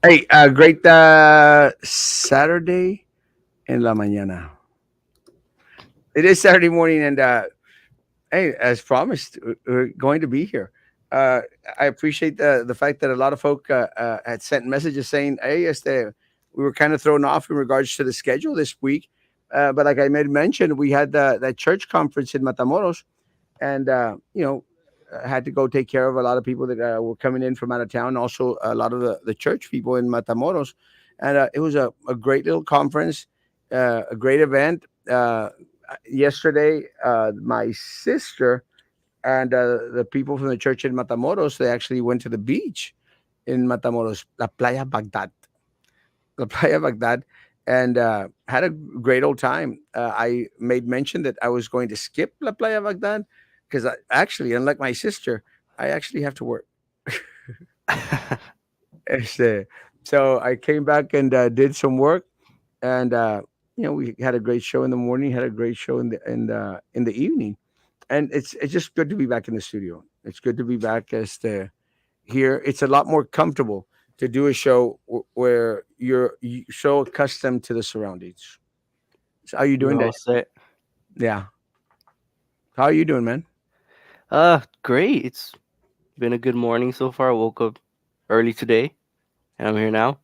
Hey, great Saturday en la mañana. It is Saturday morning, and hey, as promised, we're going to be here. Uh, I appreciate the fact that a lot of folk had sent messages saying, "Hey, we were kind of thrown off in regards to the schedule this week." But like I made mention, we had that church conference in Matamoros, and had to go take care of a lot of people that were coming in from out of town. Also, a lot of the church people in Matamoros, and it was a great little conference, a great event. Yesterday, my sister and the people from the church in Matamoros, they actually went to the beach in Matamoros, La Playa Bagdad, La Playa Bagdad, and had a great old time. I made mention that I was going to skip La Playa Bagdad because actually, unlike my sister, I actually have to work. Este, so I came back and did some work, and we had a great show in the morning, had a great show in the evening, and it's just good to be back in the studio. It's good to be back as the here. It's a lot more comfortable to do a show where you so accustomed to the surroundings. So how you You're doing, all Dad? set. Yeah, how are you doing, man? Great. It's been a good morning so far. I woke up early today, and I'm here now.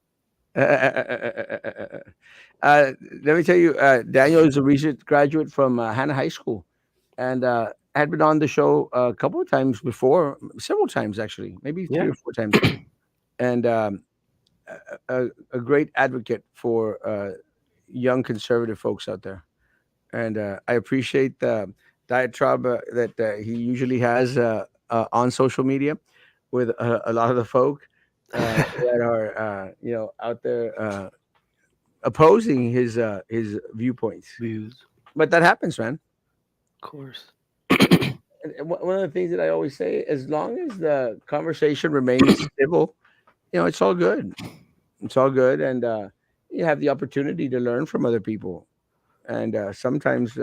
Let me tell you, Daniel is a recent graduate from Hannah High School, and had been on the show a couple of times before, several times actually, maybe three Yeah. or four times, and a great advocate for young conservative folks out there. And I appreciate the diatribe that he usually has on social media with a lot of the folk that are out there opposing his viewpoints. Views, But that happens, man. of course. And one of the things that I always say, as long as the conversation remains civil, it's all good. It's all good, and you have the opportunity to learn from other people, and sometimes,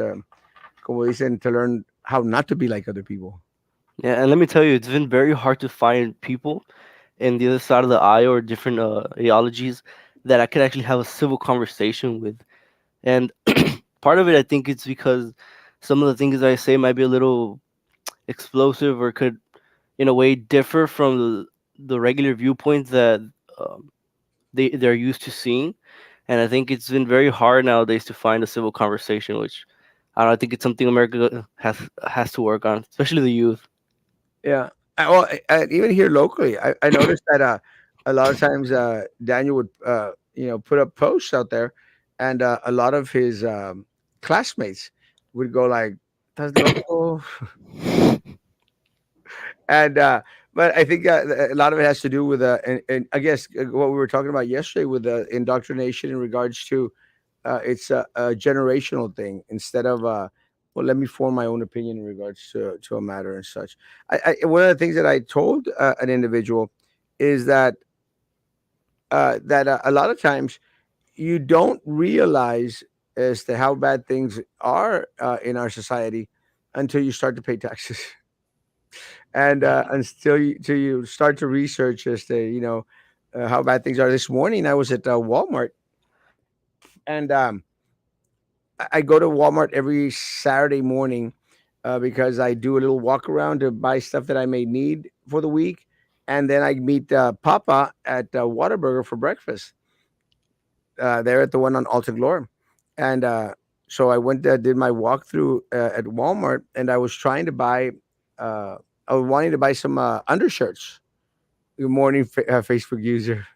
como dicen, to learn how not to be like other people. Yeah, and let me tell you, it's been very hard to find people in the other side of the aisle or different ideologies that I could actually have a civil conversation with. And part of it, I think, it's because some of the things I say might be a little explosive or could, in a way, differ from the regular viewpoints that um, they're used to seeing. And I think it's been very hard nowadays to find a civil conversation, which I don't know, I think it's something America has to work on, especially the youth. Yeah. Even here locally, I noticed that a lot of times Daniel would put up posts out there, and a lot of his classmates would go like, "Tas loco," and but I think a lot of it has to do with and I guess what we were talking about yesterday with the indoctrination in regards to it's a generational thing instead of well, let me form my own opinion in regards to a matter and such. One of the things that I told an individual is that a lot of times you don't realize as to how bad things are in our society until you start to pay taxes and until you start to research as to how bad things are. This morning I was at Walmart, and I go to Walmart every Saturday morning because I do a little walk around to buy stuff that I may need for the week, and then I meet Papa at Whataburger for breakfast. There at the one on Alta Glor, and so I went there, did my walkthrough at Walmart, and I was trying to buy. I was wanting to buy some undershirts. Good morning, Facebook user.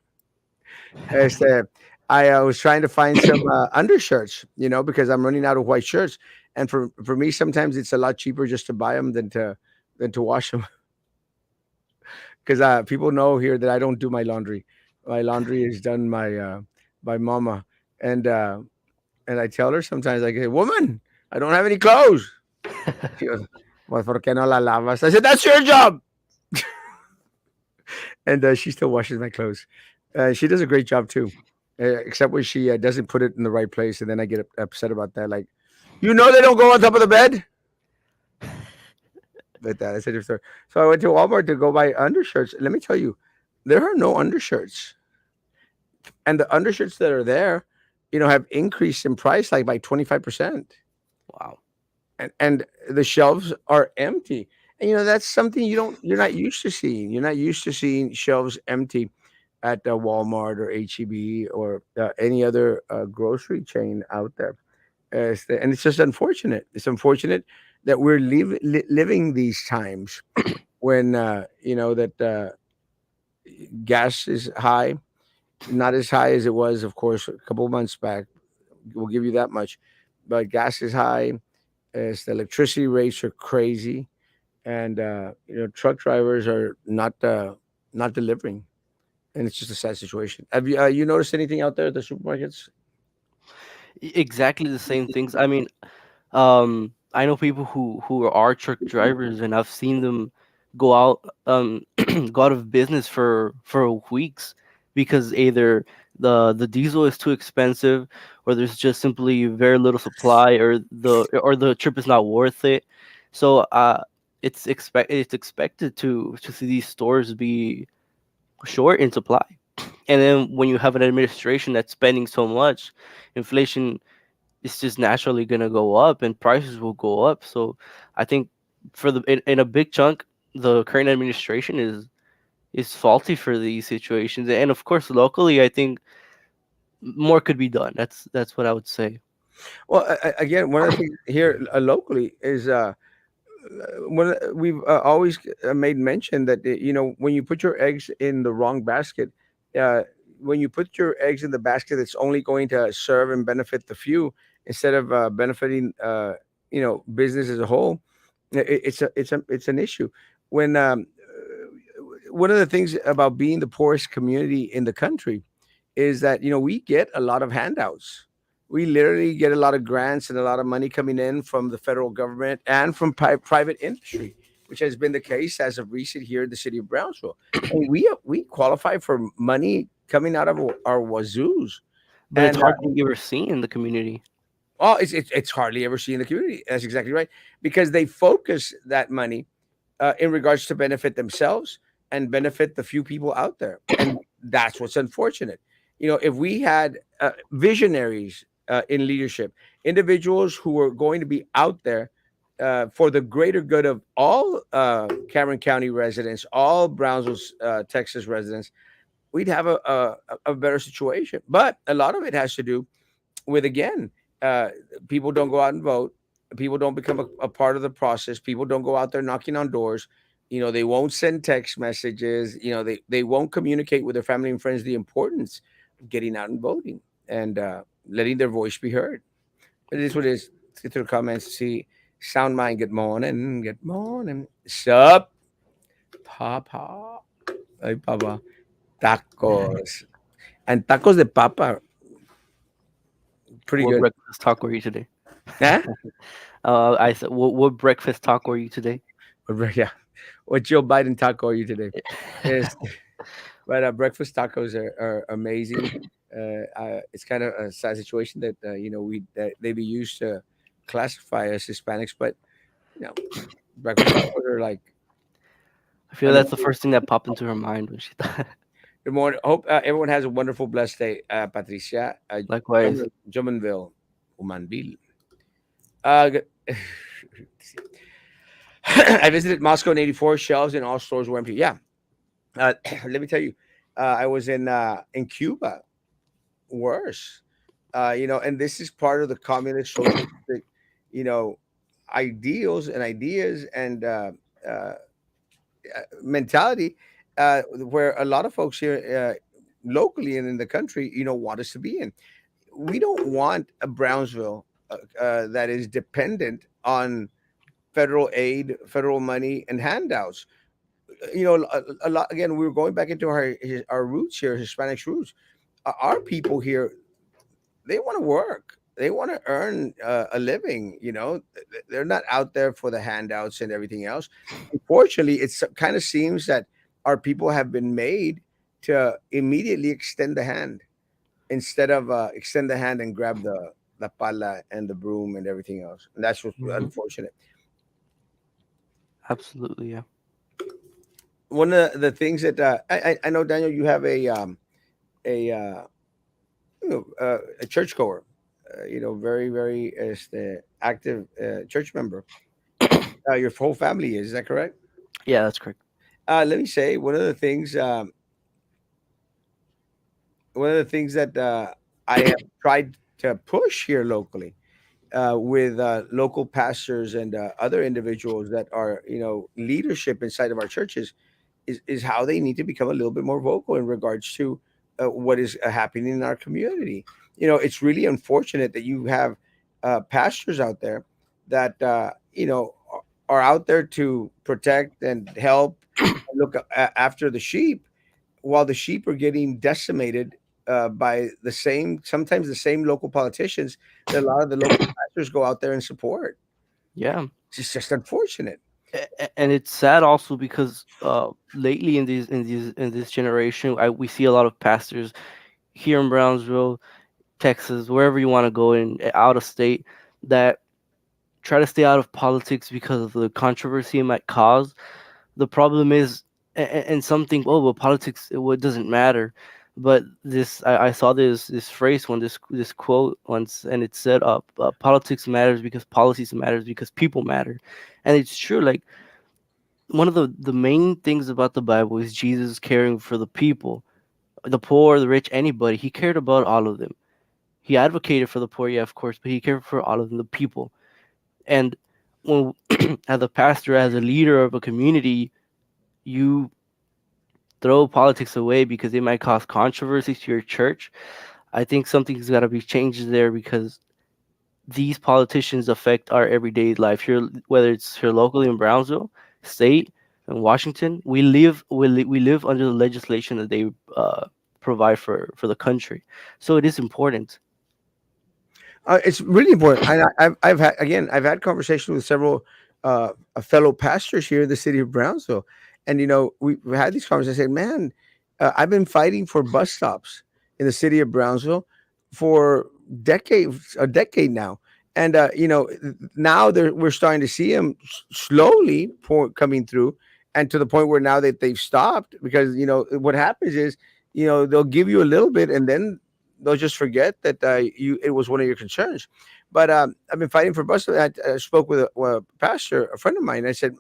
Este, I was trying to find some undershirts, because I'm running out of white shirts, and for me, sometimes it's a lot cheaper just to buy them than to wash them, because people know here that I don't do my laundry. My laundry is done by mama, and and I tell her sometimes, like, "Hey, woman, I don't have any clothes." She goes, "Well, por qué no la lavas?" I said, "That's your job." And she still washes my clothes. She does a great job too, except when she doesn't put it in the right place, and then I get upset about that. Like, they don't go on top of the bed. But that's a different story. So I went to Walmart to go buy undershirts. Let me tell you, there are no undershirts. and the undershirts that are there, have increased in price like by 25%, Wow. and the shelves are empty. And that's something you're not used to seeing. You're not used to seeing shelves empty at Walmart or HEB or any other grocery chain out there. And it's just unfortunate. It's unfortunate that we're living these times when that gas is high, not as high as it was, of course, a couple of months back. We'll give you that much, but gas is high. As the electricity rates are crazy, and truck drivers are not delivering, and it's just a sad situation. Have you noticed anything out there at the supermarkets? Exactly the same things. I mean, I know people who are truck drivers, and I've seen them go out go out of business for weeks because either the diesel is too expensive, or there's just simply very little supply, or the trip is not worth it. So it's expected to see these stores be short in supply. And then when you have an administration that's spending so much, inflation is just naturally gonna go up and prices will go up. So I think in a big chunk, the current administration is faulty for these situations. And of course, locally, I think more could be done. That's what I would say. Well, again, one of the things here locally is we've always made mention that when you put your eggs in the wrong basket, uh, when you put your eggs in the basket that's only going to serve and benefit the few instead of benefiting business as a whole, it's an issue. When one of the things about being the poorest community in the country is that we get a lot of handouts. We literally get a lot of grants and a lot of money coming in from the federal government and from private industry, which has been the case as of recent here in the city of Brownsville. And we qualify for money coming out of our wazoos, But it's and hard to ever see in the community. it's hardly ever seen in the community. That's exactly right, because they focus that money in regards to benefit themselves and benefit the few people out there. And that's what's unfortunate. If we had visionaries in leadership, individuals who were going to be out there for the greater good of all Cameron County residents, all Brownsville, Texas residents, we'd have a better situation. But a lot of it has to do with, again, uh, people don't go out and vote. People don't become a part of the process. People don't go out there knocking on doors. They won't send text messages. They won't communicate with their family and friends the importance of getting out and voting and letting their voice be heard. It is what it is. Let's get to the comments. See, Sound Mind. Good morning. Good morning. Sup, Papa? Hey, Papa. Tacos and tacos de papa. Pretty What good. breakfast talk were you today? Huh? I said, what breakfast talk were you today? Yeah. What Joe Biden taco are you today? Is but breakfast tacos are amazing. It's kind of a sad situation that they be used to classify us Hispanics, but you know, breakfast tacos are like I feel that's the amazing. first thing that popped into her mind when she thought. Good morning. Hope everyone has a wonderful, blessed day. Patricia, Likewise, Jumanville, Umanville. Good- I visited Moscow in '84. Shelves in all stores were empty. Yeah, let me tell you, I was in Cuba. Worse, and this is part of the communist socialistic, you know, ideals and ideas and mentality, where a lot of folks here locally and in the country, want us to be in. We don't want a Brownsville that is dependent on federal aid, federal money, and handouts. A lot. Again, we're going back into our roots here, Hispanic roots. Our people here, they want to work. They want to earn a living. They're not out there for the handouts and everything else. Unfortunately, it kind of seems that our people have been made to immediately extend the hand instead of extend the hand and grab the pala and the broom and everything else. And that's what's hmm unfortunate. absolutely, yeah. One of the things that I know, Daniel, you have a a churchgoer, very, very active church member. Your whole family is that correct? Yeah, that's correct. Let me say one of the things that I have tried to push here locally with local pastors and other individuals that are leadership inside of our churches is how they need to become a little bit more vocal in regards to what is happening in our community. It's really unfortunate that you have pastors out there that are out there to protect and help and look after the sheep, while the sheep are getting decimated by the same, sometimes the same local politicians that a lot of the local pastors go out there and support. Yeah. It's just unfortunate. And it's sad also because lately in this generation, we see a lot of pastors here in Brownsville, Texas, wherever you want to go in out of state, that try to stay out of politics because of the controversy it might cause. The problem is, and some think, oh, well, politics, it doesn't matter. But I saw this phrase one, this quote once, and it said, politics matters because policies matters because people matter, and it's true. Like, one of the main things about the Bible is Jesus caring for the people, the poor, the rich, anybody. He cared about all of them. He advocated for the poor, yeah, of course, but he cared for all of them, the people. And when, as a pastor, as a leader of a community, you throw politics away because it might cause controversy to your church. I think something's got to be changed there because these politicians affect our everyday life here, whether it's here locally in Brownsville, state, and Washington. We live under the legislation that they provide for the country, so it is important. It's really important. I've had, again, I've had conversations with several fellow pastors here in the city of Brownsville, and we've had these conversations. I said, "Man, I've been fighting for bus stops in the city of Brownsville for a decade now, and now we're starting to see them slowly coming through, and to the point where now that they've stopped because what happens is they'll give you a little bit and then they'll just forget that it was one of your concerns. But I've been fighting for bus. I spoke with a pastor, a friend of mine. I said,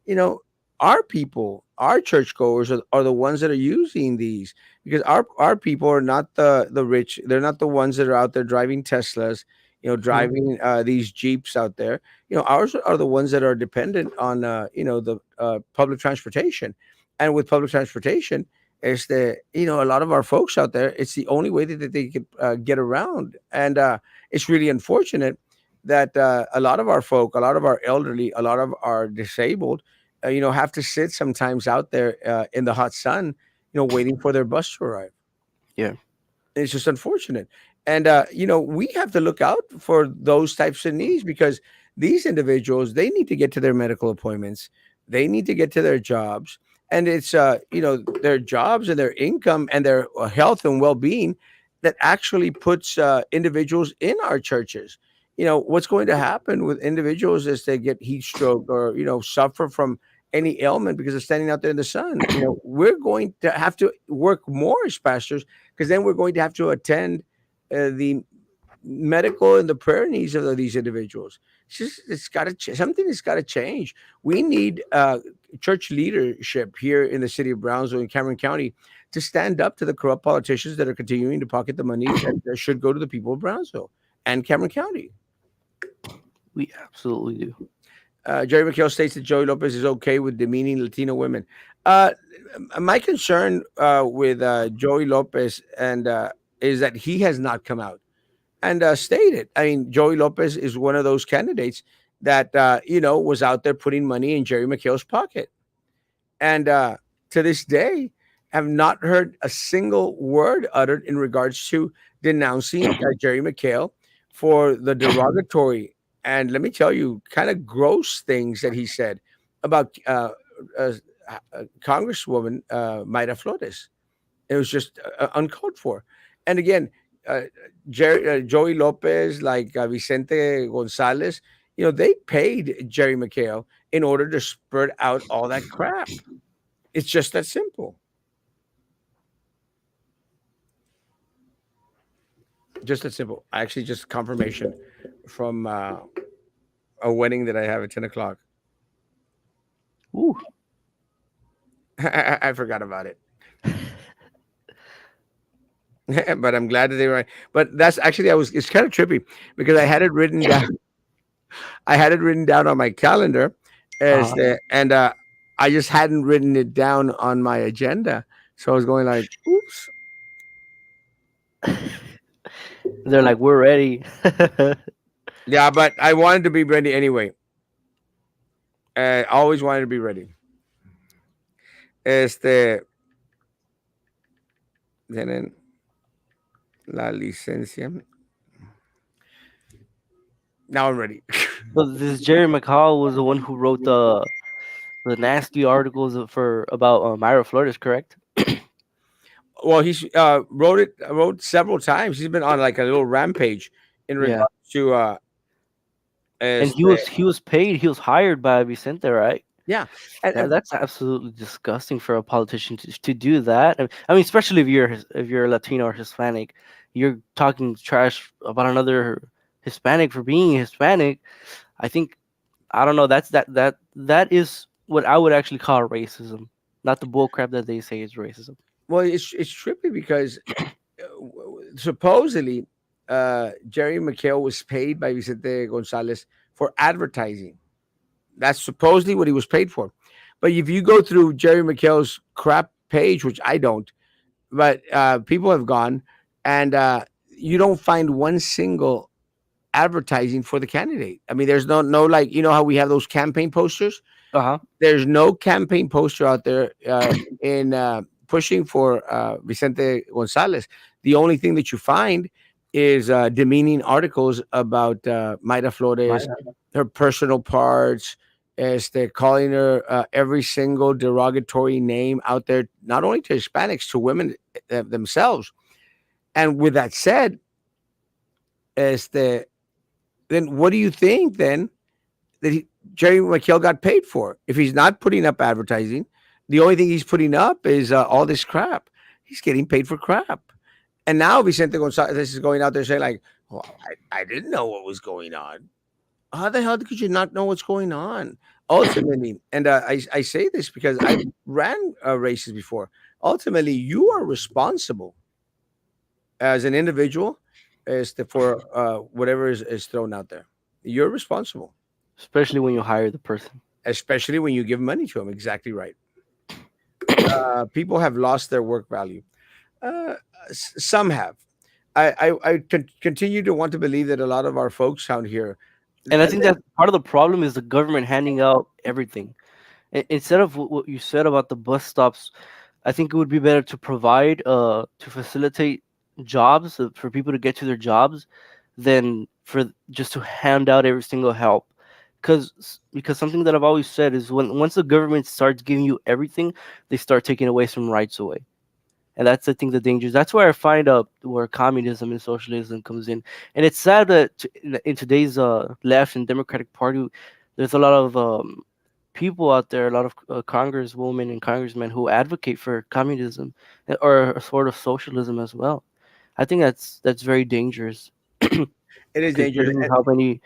you know, our people, our churchgoers are the ones that are using these because our people are not the rich. They're not the ones that are out there driving Teslas, Hmm. driving these Jeeps out there. Ours are the ones that are dependent on the public transportation, and with public transportation is that a lot of our folks out there, it's the only way that they could get around, and it's really unfortunate that a lot of our folk, a lot of our elderly, a lot of our disabled have to sit sometimes out there in the hot sun, waiting for their bus to arrive. Yeah. It's just unfortunate. And we have to look out for those types of needs because these individuals, they need to get to their medical appointments, they need to get to their jobs, and it's their jobs and their income and their health and well-being that actually puts individuals in our churches. What's going to happen with individuals is they get heat stroke or suffer from any ailment because of standing out there in the sun. We're going to have to work more as pastors because then we're going to have to attend the medical and the prayer needs of these individuals. It's got to something has got to change. We need church leadership here in the city of Brownsville and Cameron County to stand up to the corrupt politicians that are continuing to pocket the money that should go to the people of Brownsville and Cameron County. We absolutely do. Jerry McHale states that Joey Lopez is okay with demeaning Latino women. Uh, my concern with Joey Lopez and is that he has not come out and stated. I mean, Joey Lopez is one of those candidates that was out there putting money in Jerry McHale's pocket, and to this day, have not heard a single word uttered in regards to denouncing Jerry McHale for the derogatory and, let me tell you, kind of gross things that he said about uh, Congresswoman Mayra Flores. It was just uncalled for. And again, uh, Joey Lopez, like Vicente Gonzalez, they paid Jerry McHale in order to spurt out all that crap. It's just that simple. Just that simple. Actually, just confirmation from a wedding that I have at 10 o'clock. Ooh. I forgot about it, but I'm glad that they were. But that's actually I was. It's kind of trippy because I had it written down. I had it written down on my calendar as Uh-huh. the and I just hadn't written it down on my agenda. So I was going like, "Oops." They're like, we're ready. Yeah, but I wanted to be ready anyway. I always wanted to be ready. Este, tienen la licencia. Now I'm ready. So this Jerry McCall was the one who wrote the nasty articles for about Myra Flores, correct? Well, he's wrote several times. He's been on like a little rampage in Yeah. regards to And este, he was paid, he was hired by Vicente, right? yeah, and That's absolutely disgusting for a politician to do that. I mean, especially if you're Latino or Hispanic, you're talking trash about another Hispanic for being Hispanic. I think I don't know. That is what I would actually call racism, not the bullcrap that they say is racism. well, it's trippy because supposedly Jerry McHale was paid by Vicente Gonzalez for advertising. That's supposedly what he was paid for. But if you go through Jerry McHale's crap page, which I don't, but people have gone, and you don't find one single advertising for the candidate. I mean, there's no like how we have those campaign posters. Uh huh. There's no campaign poster out there in pushing for Vicente Gonzalez. The only thing that you find is demeaning articles about Mayra Flores, her personal parts, as they're calling her every single derogatory name out there, not only to Hispanics, to women themselves. And with that said, este, then what do you think then that Jerry McHale got paid for? If he's not putting up advertising, the only thing he's putting up is all this crap. He's getting paid for crap. And now Vicente Gonzalez is going out there saying like, "Well, I didn't know what was going on. How the hell could you not know what's going on?" Ultimately, and I say this because I ran races before. Ultimately, you are responsible as an individual as for whatever is thrown out there. You're responsible, Especially when you hire the person. especially when you give money to them. Exactly right. People have lost their work value. Uh, some have. I continue to want to believe that a lot of our folks out here, And I think that part of the problem is the government handing out everything. Instead of what you said about the bus stops, I think it would be better to provide to facilitate jobs for people to get to their jobs than for just to hand out every single help. Because something that I've always said is once the government starts giving you everything, they start taking away some rights away. And that's I think the dangers. That's where I find out where communism and socialism comes in. And it's sad that in today's left and Democratic Party, there's a lot of people out there, a lot of congresswomen and congressmen who advocate for communism or a sort of socialism as well. I think that's very dangerous, it is dangerous. considering how many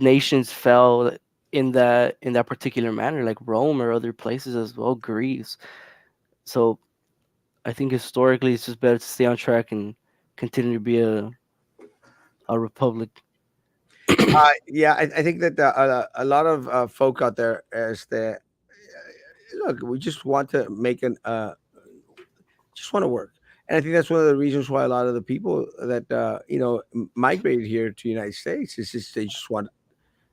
nations fell in that particular manner, like Rome or other places as well, Greece. So I think historically it's just better to stay on track and continue to be a republic. Yeah, I think that a lot of folk out there is that look, we just want to make an just want to work. And I think that's one of the reasons why a lot of the people that migrated here to the United States is just they just want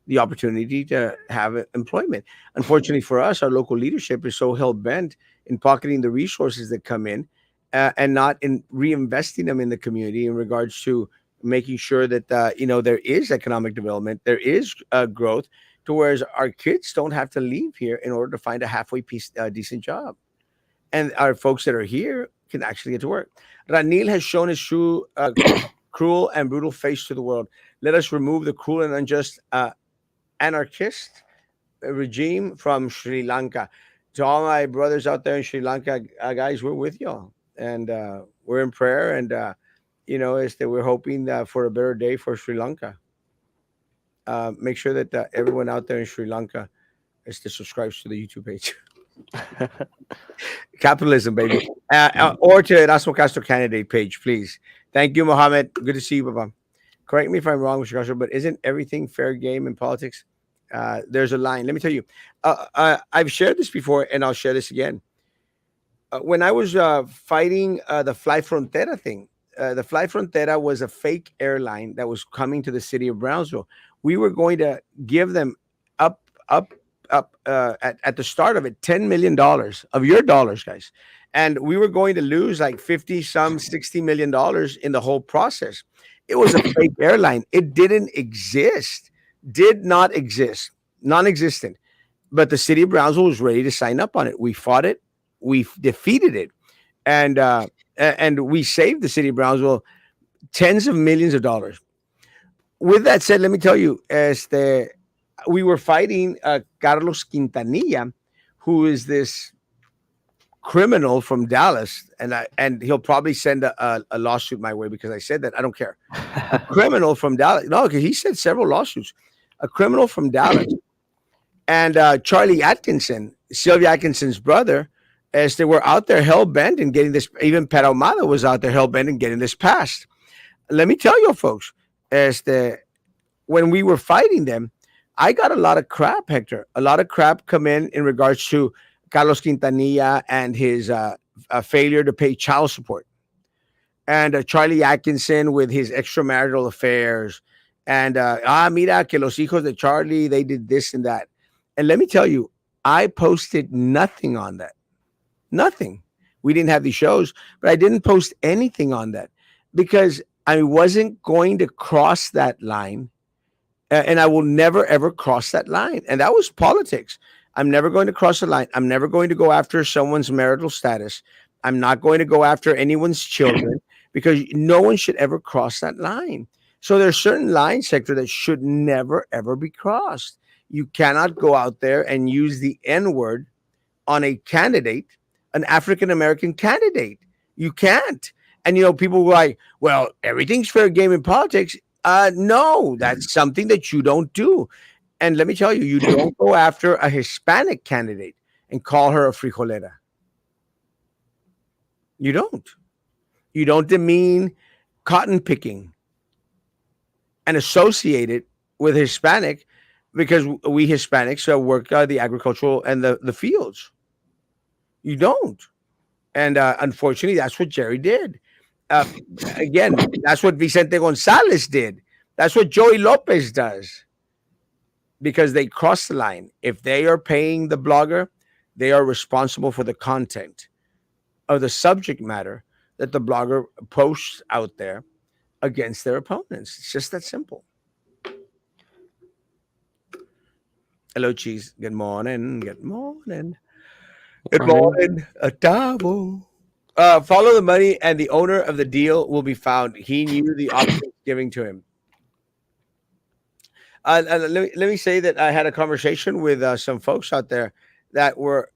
the opportunity to have employment. Unfortunately for us, our local leadership is so hell bent in pocketing the resources that come in and not in reinvesting them in the community in regards to making sure that there is economic development, there is growth, to whereas our kids don't have to leave here in order to find a halfway piece decent job, and our folks that are here can actually get to work. Ranil has shown his true cruel and brutal face to the world. Let us remove the cruel and unjust anarchist regime from Sri Lanka. To all my brothers out there in Sri Lanka, guys, we're with y'all, and we're in prayer. And is that we're hoping for a better day for Sri Lanka. Make sure that everyone out there in Sri Lanka is to subscribes to the YouTube page. Capitalism, baby. Or to Erasmo Castro candidate page, please. Thank you, Mohammed. Good to see you, Baba. Correct me if I'm wrong, Mr. Castro, but isn't everything fair game in politics? There's a line. Let me tell you. I've shared this before, and I'll share this again. When I was fighting the Fly Frontera thing, the Fly Frontera was a fake airline that was coming to the city of Brownsville. We were going to give them up, up, at the start of it, $10 million of your dollars, guys. And we were going to lose like 50 some $60 million in the whole process. It was a fake airline. It didn't exist, did not exist, non existent, but the city of Brownsville was ready to sign up on it. We fought it, we defeated it, and and we saved the city of Brownsville tens of millions of dollars. With that said, let me tell you, we were fighting Carlos Quintanilla, who is this criminal from Dallas, and he'll probably send a lawsuit my way because I said that. I don't care. A criminal from Dallas. No, because he said several lawsuits. A criminal from Dallas and Charlie Atkinson, Sylvia Atkinson's brother, as they were out there hell bent and getting this. Even Pat Ahumada was out there hell bent and getting this passed. Let me tell you, folks, when we were fighting them, I got a lot of crap, Hector. A lot of crap come in regards to Carlos Quintanilla and his failure to pay child support, and Charlie Atkinson with his extramarital affairs, and mira que los hijos de Charlie, they did this and that. And let me tell you, I posted nothing on that. Nothing. We didn't have these shows, but I didn't post anything on that because I wasn't going to cross that line, and I will never ever cross that line. And that was politics. I'm never going to cross the line. I'm never going to go after someone's marital status. I'm not going to go after anyone's children because no one should ever cross that line. So there's certain lines, sector, that should never ever be crossed. You cannot go out there and use the N word on a candidate, an African American candidate. You can't. And people were like, "Well, everything's fair game in politics." No, that's something that you don't do. And let me tell you, you don't go after a Hispanic candidate and call her a frijolera. You don't. You don't demean cotton picking and associate it with Hispanic because we Hispanics work the agricultural and the fields. You don't. And unfortunately, that's what Jerry did. Uh, Again, that's what Vicente Gonzalez did. That's what Joey Lopez does because they cross the line. If they are paying the blogger, they are responsible for the content of the subject matter that the blogger posts out there against their opponents. It's just that simple. Hello, cheese. Good morning. Good morning. Good Morning. morning. A tabo. Follow the money, and the owner of the deal will be found. He knew the options giving to him. Let me say that I had a conversation with some folks out there that were,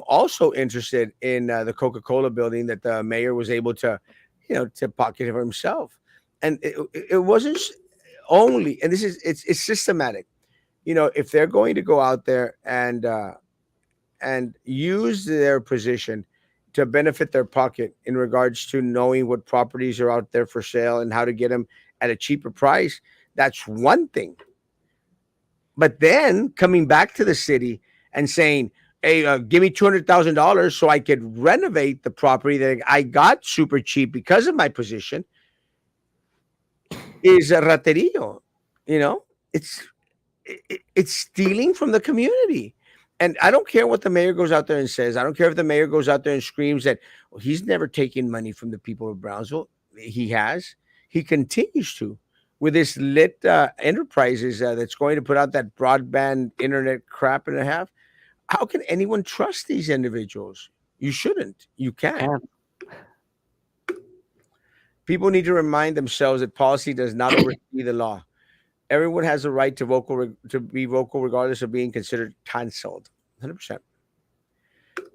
also interested in the Coca-Cola building that the mayor was able to, to pocket for himself, and it wasn't only. And this is it's systematic. If they're going to go out there and use their position to benefit their pocket in regards to knowing what properties are out there for sale and how to get them at a cheaper price, that's one thing. But then coming back to the city and saying, "Hey, give me $200,000 so I could renovate the property that I got super cheap because of my position," is a raterillo. You know, it's it's stealing from the community. And I don't care what the mayor goes out there and says. I don't care if the mayor goes out there and screams that, well, he's never taken money from the people of Brownsville. He has. He continues to with this lit enterprises that's going to put out that broadband internet crap and a half. How can anyone trust these individuals? You shouldn't. You can't. And People need to remind themselves that policy does not oversee the law. Everyone has a right to be vocal regardless of being considered canceled. 100%.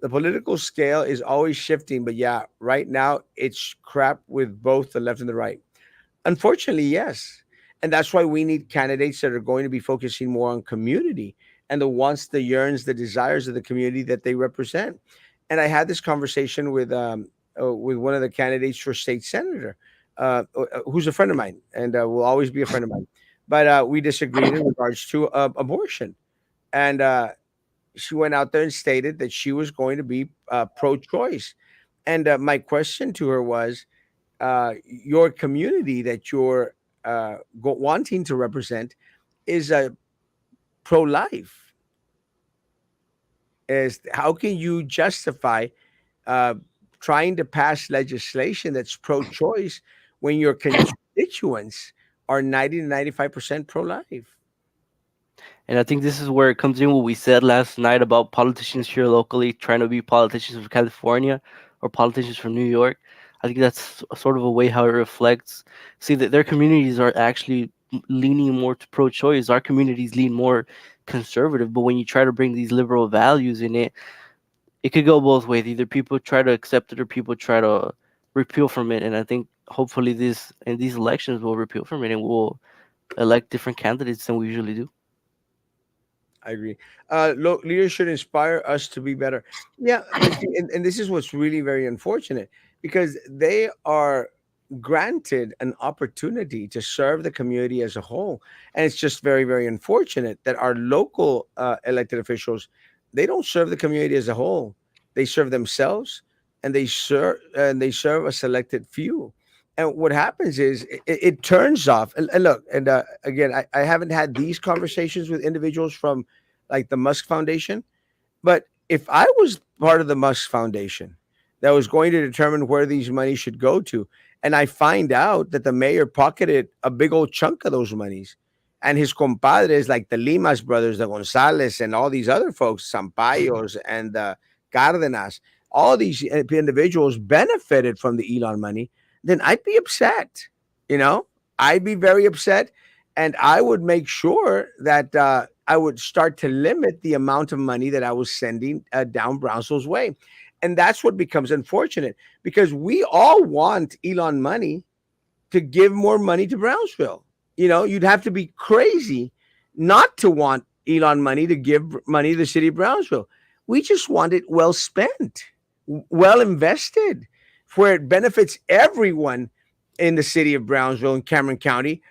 The political scale is always shifting, but yeah, right now it's crap with both the left and the right. Unfortunately, yes. And that's why we need candidates that are going to be focusing more on community and the wants, the yearns, the desires of the community that they represent. And I had this conversation with one of the candidates for state senator, who's a friend of mine and will always be a friend of mine. But we disagreed in regards to abortion. And she went out there and stated that she was going to be pro-choice. And my question to her was, your community that you're wanting to represent is pro-life. Is how can you justify uh, trying to pass legislation that's pro-choice when your constituents are 90 to 95% pro-life? And I think this is where it comes in what we said last night about politicians here locally trying to be politicians from California or politicians from New York. I think that's sort of a way how it reflects. See that their communities are actually leaning more to pro-choice. Our communities lean more conservative. But when you try to bring these liberal values in it, it could go both ways. Either people try to accept it or people try to repeal from it. And I think hopefully this in these elections will repeal from it and we'll elect different candidates than we usually do. I agree. Leaders should inspire us to be better. Yeah, but see, and this is what's really very unfortunate because they are granted an opportunity to serve the community as a whole, and it's just very, very unfortunate that our local elected officials they don't serve the community as a whole. They serve themselves, and they serve a selected few. And what happens is it turns off. And look, and again, I haven't had these conversations with individuals from like the Musk Foundation. But if I was part of the Musk Foundation that was going to determine where these monies should go to, and I find out that the mayor pocketed a big old chunk of those monies, and his compadres like the Limas brothers, the Gonzalez, and all these other folks, Sampayos and Cardenas, all these individuals benefited from the Elon money, then I'd be upset. You know, I'd be very upset, and I would make sure that I would start to limit the amount of money that I was sending down Brownsville's way. And that's what becomes unfortunate because we all want Elon money to give more money to Brownsville. You know, you'd have to be crazy not to want Elon money to give money to the city of Brownsville. We just want it well spent, well invested, where it benefits everyone in the city of Brownsville and Cameron County,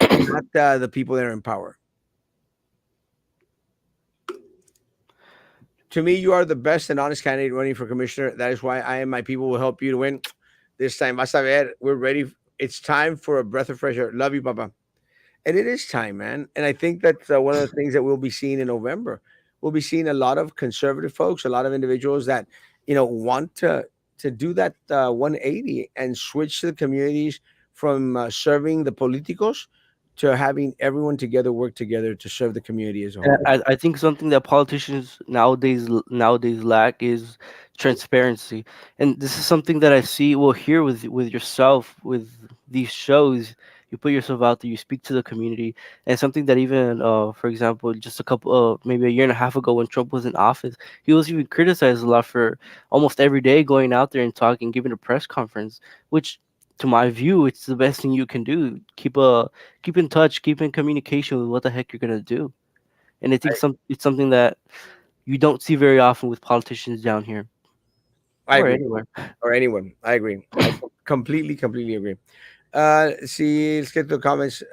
not the people that are in power. To me, you are the best and honest candidate running for commissioner. That is why I and my people will help you to win this time. Vas a ver, we're ready. It's time for a breath of fresh air. Love you, Papa. And it is time, man. And I think that's one of the things that we'll be seeing in November. We'll be seeing a lot of conservative folks, a lot of individuals that want to do that 180 and switch to the communities from serving the politicos to having everyone together work together to serve the community as a And whole. I think something that politicians nowadays lack is transparency, and this is something that I see well here with yourself with these shows. You put yourself out there, you speak to the community, and something that even for example, just a couple maybe a year and a half ago when Trump was in office, he was even criticized a lot for almost every day going out there and talking, giving a press conference, which. To my view, it's the best thing you can do. Keep in touch, keep in communication with what the heck you're gonna do. And I think it's something that you don't see very often with politicians down here I or agree. anywhere. Or anyone. I agree. I completely, completely agree. See, let's get to the comments.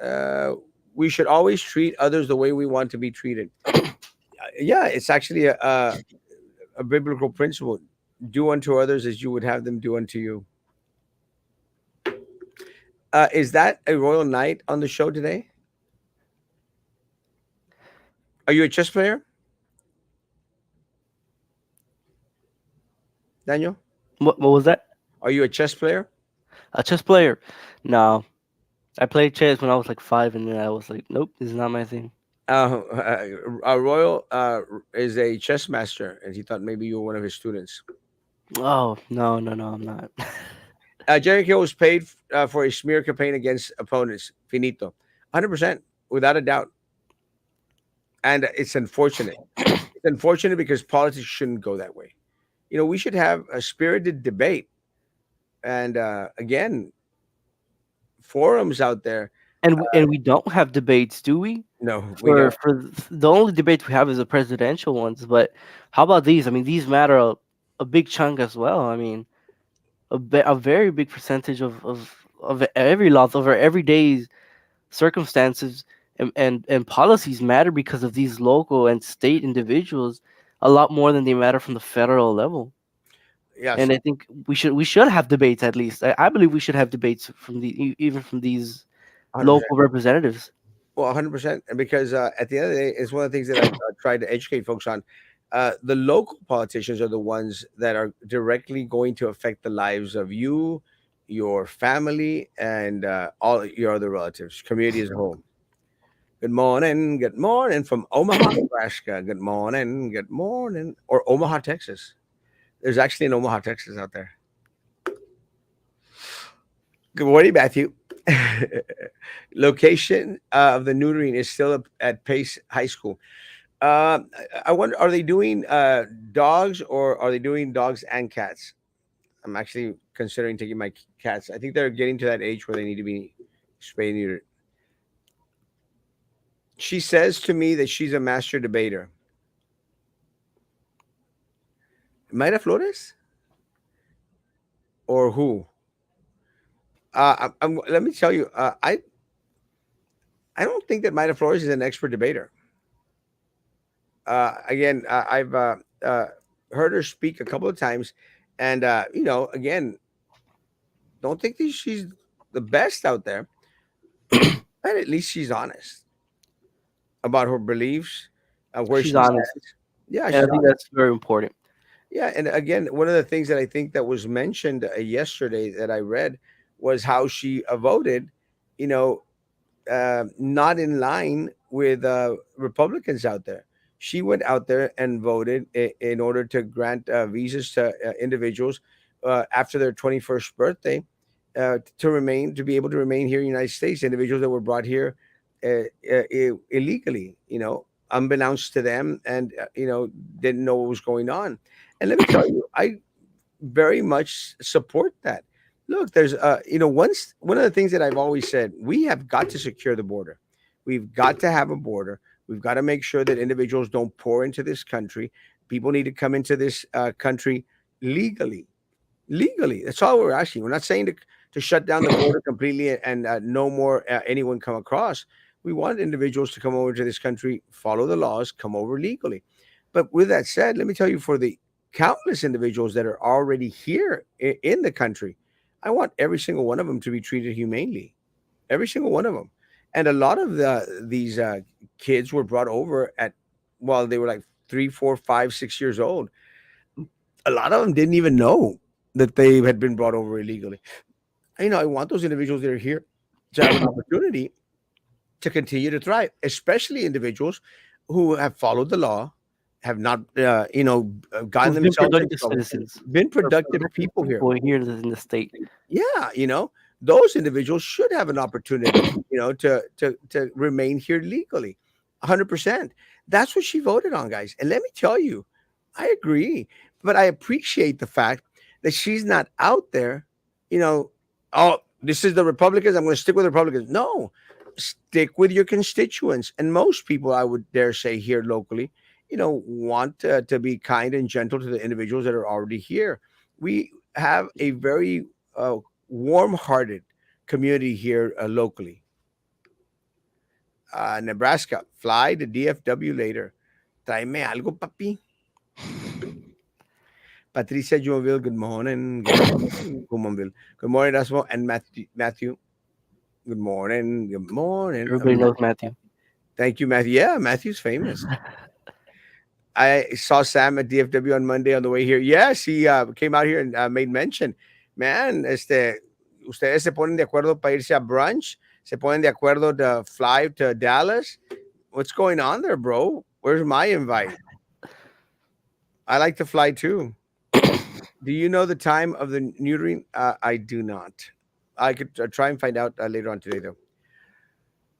We should always treat others the way we want to be treated. Yeah, it's actually a biblical principle. Do unto others as you would have them do unto you. Is that a royal knight on the show today? Are you a chess player, Daniel? What was that? Are you a chess player? A chess player? No, I played chess when I was like 5, and then I was like, nope, this is not my thing. A royal is a chess master, and he thought maybe you were one of his students. Oh no, no, no, I'm not. Jerry Kill was paid for a smear campaign against opponents. Finito. 100%, without a doubt. And it's unfortunate. It's unfortunate because politics shouldn't go that way. We should have a spirited debate, and again, forums out there. And we don't have debates, do we? No, we For don't. the only debates we have is the presidential ones. But how about these? I mean, these matter a big chunk as well. I mean, a very big percentage of every laws over everyday circumstances and policies matter because of these local and state individuals a lot more than they matter from the federal level. Yes, And I think we should have debates at least. I believe we should have debates from even from these 100%. local representatives. Well, 100%. And because at the end of the day, it's one of the things that I've tried to educate folks on. The local politicians are the ones that are directly going to affect the lives of you, your family, and all your other relatives, community as a whole. Good morning from Omaha, Nebraska. Good morning, good morning, or Omaha, Texas. There's actually an Omaha, Texas out there. Good morning, Matthew. Location of the neutering is still at Pace High School. I wonder, are they doing dogs or are they doing dogs and cats? I'm actually considering taking my cats. I think they're getting to that age where they need to be spayed and neutered. She says to me that she's a master debater. Mayra Flores or who? Let me tell you, I don't think that Mayra Flores is an expert debater. Again, I've heard her speak a couple of times, and again, don't think that she's the best out there, but at least she's honest about her beliefs, where She's she honest, stands. Yeah, and I she's think honest. that's very important. Yeah, and again, one of the things that I think that was mentioned yesterday that I read was how she voted, you know, not in line with Republicans out there. She went out there and voted in order to grant visas to individuals after their 21st birthday to be able to remain here in the United States. Individuals that were brought here illegally, unbeknownst to them, and didn't know what was going on. And let me tell you, I very much support that. Look, there's once one of the things that I've always said, we have got to secure the border. We've got to have a border. We've got to make sure that individuals don't pour into this country. People need to come into this country legally. Legally, that's all we're asking. We're not saying to shut down the border completely and no more anyone come across. We want individuals to come over to this country, follow the laws, come over legally. But with that said, let me tell you, for the countless individuals that are already here in the country, I want every single one of them to be treated humanely. Every single one of them. And a lot of these kids were brought over at, well, they were like 3, 4, 5, 6 years old. A lot of them didn't even know that they had been brought over illegally. I want those individuals that are here to have an opportunity to continue to thrive, especially individuals who have followed the law, have not, gotten Who've been themselves in productive trouble, citizens been or productive productive people here. people here in the state. Yeah, those individuals should have an opportunity, to remain here legally. 100%. That's what she voted on, guys. And let me tell you, I agree, but I appreciate the fact that she's not out there, you know, oh, this is the Republicans, I'm going to stick with the Republicans. No, stick with your constituents. And most people, I would dare say, here locally, want to be kind and gentle to the individuals that are already here. We have a very warm-hearted community here locally. Nebraska, fly to DFW later. Tráeme algo, papi. Patricia Jumonville, good morning. Good morning, Jumonville. Good morning, Erasmo and Matthew. Good morning. Good morning. Everybody knows Matthew. Thank you, Matthew. Yeah, Matthew's famous. I saw Sam at DFW on Monday on the way here. Yes, he came out here and made mention. Man, ustedes se ponen de acuerdo para irse a brunch, se ponen de acuerdo to fly to Dallas. What's going on there, bro? Where's my invite? I like to fly too. Do you know the time of the neutering? I do not. I could try and find out later on today, though.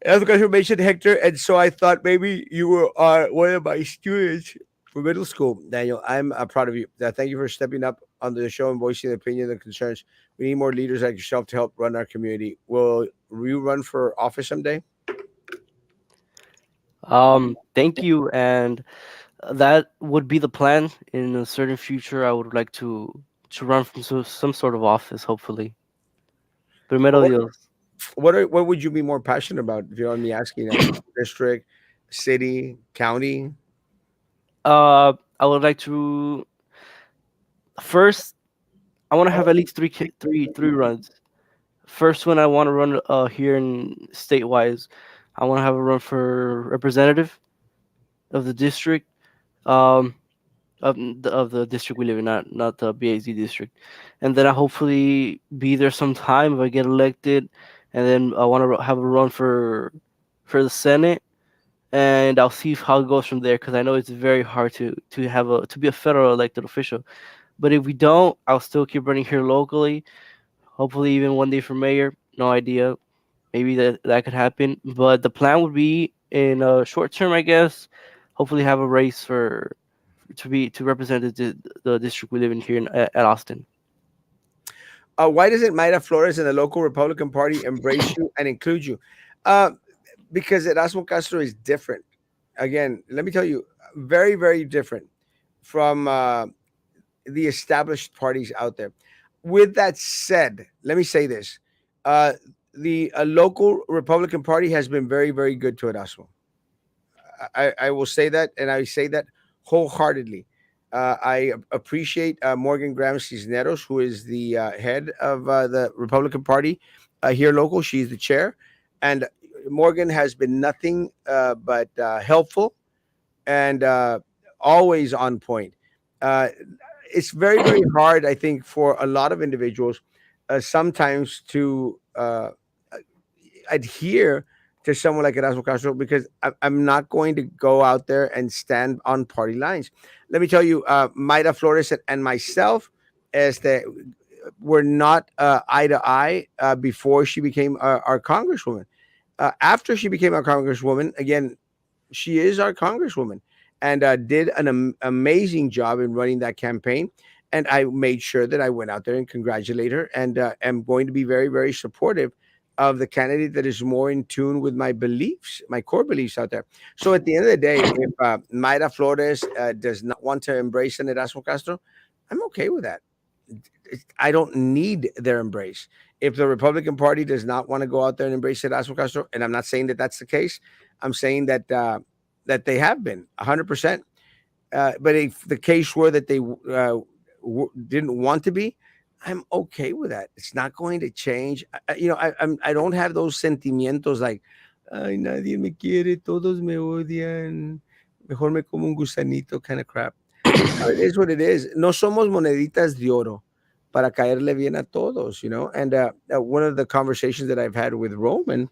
As because you mentioned Hector, and so I thought maybe you were one of my students. for middle school, Daniel, I'm proud of you. Thank you for stepping up on the show and voicing the opinion and concerns. We need more leaders like yourself to help run our community. Will you run for office someday? Thank you, and that would be the plan in a certain future. I would like to run from some sort of office, hopefully. Primero What Dios. what would you be more passionate about, if you don't mind me asking? Like school district, city, county? I would like to first. I want to have at least three runs. First one, I want to run here in state-wise. I want to have a run for representative of the district. Um, of the district we live in, not the BAZ district, and then I hopefully be there sometime if I get elected, and then I want to have a run for the Senate, and I'll see how it goes from there because I know it's very hard to be a federal elected official. But if we don't, I'll still keep running here locally. Hopefully, even one day for mayor. No idea. Maybe that could happen. But the plan would be in a short term, I guess. Hopefully, have a race for to represent the district we live in here at Austin. Why doesn't Mayra Flores and the local Republican Party embrace you and include you? Uh, because Erasmo Castro is different. Again, let me tell you, very, very different from the established parties out there. With that said, let me say this: uh, the local Republican Party has been very, very good to Erasmo. I will say that, and I say that wholeheartedly. I appreciate Morgan Graham Cisneros, who is the head of the Republican Party here local. She's the chair, and Morgan has been nothing but helpful and always on point. Uh, it's very, very hard, I think, for a lot of individuals sometimes to adhere to someone like Erasmo Castro because I'm not going to go out there and stand on party lines. Let me tell you, Mayra Flores and myself, as the were not eye to eye before she became our congresswoman. After she became our congresswoman, again, she is our congresswoman and did an amazing job in running that campaign. And I made sure that I went out there and congratulate her and am going to be very, very supportive of the candidate that is more in tune with my beliefs, my core beliefs out there. So at the end of the day, if Mayra Flores does not want to embrace an Erasmo Castro, I'm okay with that. I don't need their embrace. If the Republican Party does not want to go out there and embrace Erasmo Castro, and I'm not saying that that's the case, I'm saying that that they have been 100%. But if the case were that they didn't want to be, I'm okay with that. It's not going to change. I don't have those sentimientos like, ay, nadie me quiere, todos me odian, mejor me como un gusanito kind of crap. It is what it is. No somos moneditas de oro para caerle bien a todos, you know. And one of the conversations that I've had with Roman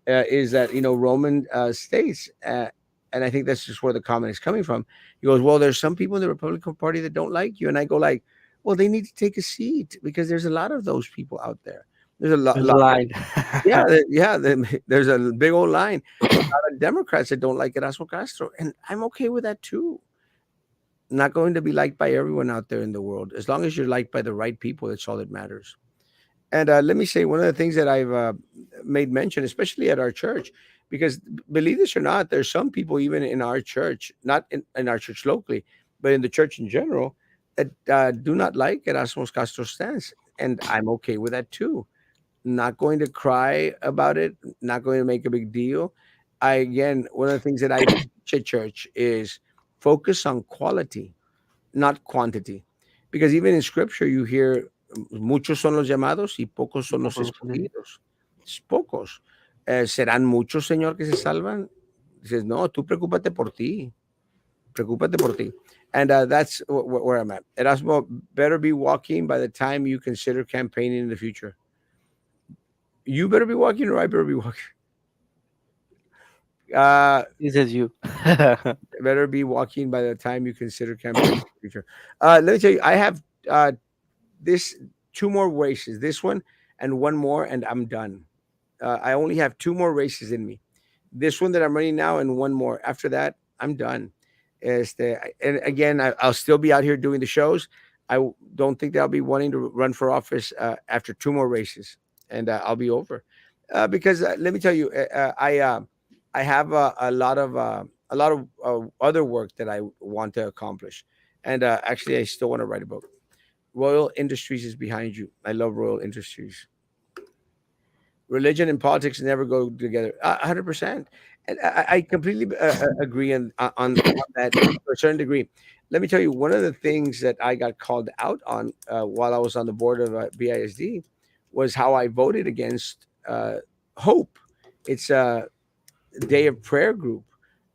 is that Roman states, and I think that's just where the comment is coming from. He goes, "Well, there's some people in the Republican Party that don't like you," and I go like, "Well, they need to take a seat because there's a lot of those people out there. There's a lot, There's a lot line. yeah, yeah. There's a big old line. A lot of Democrats that don't like Erasmo Castro, and I'm okay with that too. Not going to be liked by everyone out there in the world. As long as you're liked by the right people, that's all that matters." And let me say one of the things that I've made mention, especially at our church, because believe this or not, there's some people even in our church, not in our church locally, but in the church in general, that do not like Erasmus Castro's stance. And I'm okay with that too. Not going to cry about it, not going to make a big deal. Again, one of the things that I teach at church is focus on quality, not quantity. Because even in scripture, you hear muchos son los llamados y pocos son los escogidos. Es pocos. ¿Serán muchos, Señor, que se salvan? Dices, no, tú preocúpate por ti. Preocúpate por ti. And that's where I'm at. Erasmo, better be walking by the time you consider campaigning in the future. You better be walking or I better be walking. Uh, He says you. better be walking by the time you consider campaigning in the future. Let me tell you, I have this two more races, this one and one more, and I'm done. I only have two more races in me. This one that I'm running now and one more. After that, I'm done. And again, I'll still be out here doing the shows. Don't think that I'll be wanting to run for office after two more races, and I'll be over. Because let me tell you, I have a lot of other work that I want to accomplish, and actually, I still want to write a book. Royal Industries is behind you. I love Royal Industries. Religion and politics never go together. 100%, and I completely agree on that to a certain degree. Let me tell you, one of the things that I got called out on while I was on the board of BISD was how I voted against Hope. It's a day of prayer group,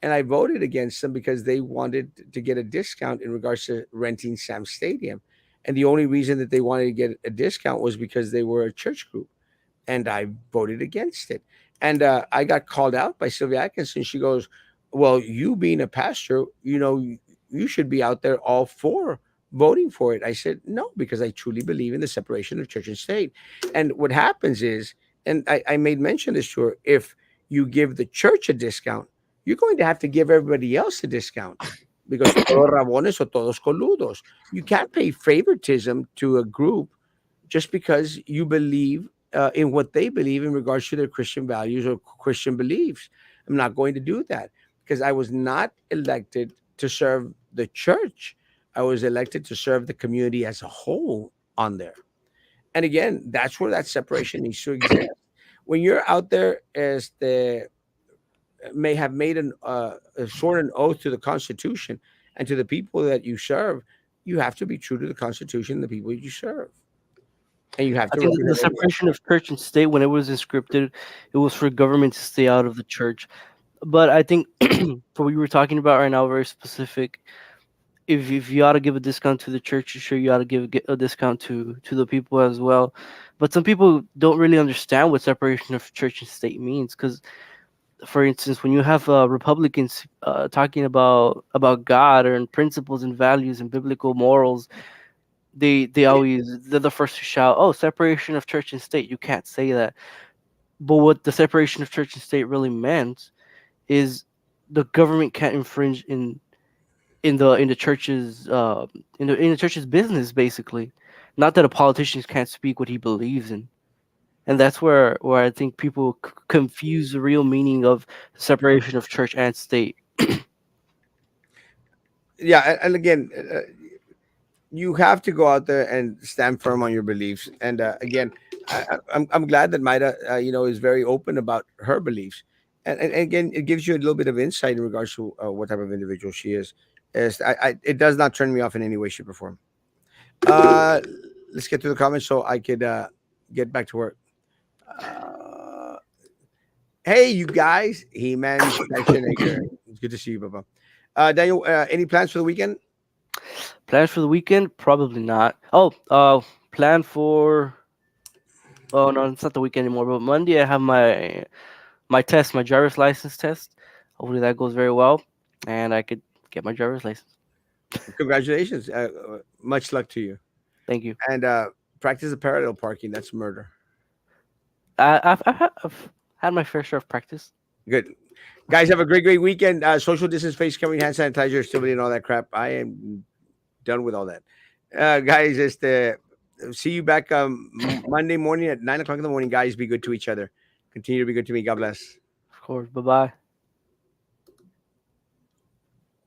and I voted against them because they wanted to get a discount in regards to renting Sam Stadium, and the only reason that they wanted to get a discount was because they were a church group, and I voted against it. And I got called out by Sylvia Atkinson. She goes, "Well, you being a pastor, you should be out there all for voting for it." I said, "No, because I truly believe in the separation of church and state." And what happens is, and I made mention this to her, if you give the church a discount, you're going to have to give everybody else a discount because todos rabones o todos coludos. You can't pay favoritism to a group just because you believe in what they believe in regards to their Christian values or Christian beliefs. I'm not going to do that because I was not elected to serve the church. I was elected to serve the community as a whole on there. And again, that's where that separation needs to exist. When you're out there as the may have made a sworn an oath to the Constitution and to the people that you serve, you have to be true to the Constitution and the people you serve, and you have I to think the represent everyone. separation of church and state, when it was inscripted, it was for government to stay out of the church. But I think for what you were talking about right now, very specific. If you ought to give a discount to the church, sure you ought to a discount to the people as well. But some people don't really understand what separation of church and state means. Because, for instance, when you have Republicans talking about God and principles and values and biblical morals, they always they're the first to shout, "Oh, separation of church and state! You can't say that." But what the separation of church and state really meant is the government can't infringe in the church's in the church's business, basically. Not that a politician can't speak what he believes in, and that's where I think people confuse the real meaning of separation of church and state. Yeah, and again, you have to go out there and stand firm on your beliefs. And again, I'm glad that Maida, is very open about her beliefs. And again, it gives you a little bit of insight in regards to what type of individual she is. It does not turn me off in any way, shape, or form. Uh, let's get to the comments so I could get back to work. Uh, hey, you guys, He-Man Schwarzenegger. It's good to see you, Baba. Daniel, any plans for the weekend? Plans for the weekend? Probably not. Oh, plan for. Oh no, it's not the weekend anymore. But Monday I have my test, my driver's license test. Hopefully that goes very well, and I could get my driver's license. Congratulations. Much luck to you. Thank you. And practice the parallel parking. That's murder. I've had my fair share of practice. Good. Guys, have a great weekend. Social distance, face covering, hand sanitizer, still and all that crap. I am done with all that. Guys, see you back Monday morning at 9 o'clock in the morning. Guys, be good to each other. Continue to be good to me. God bless. Of course. Bye bye.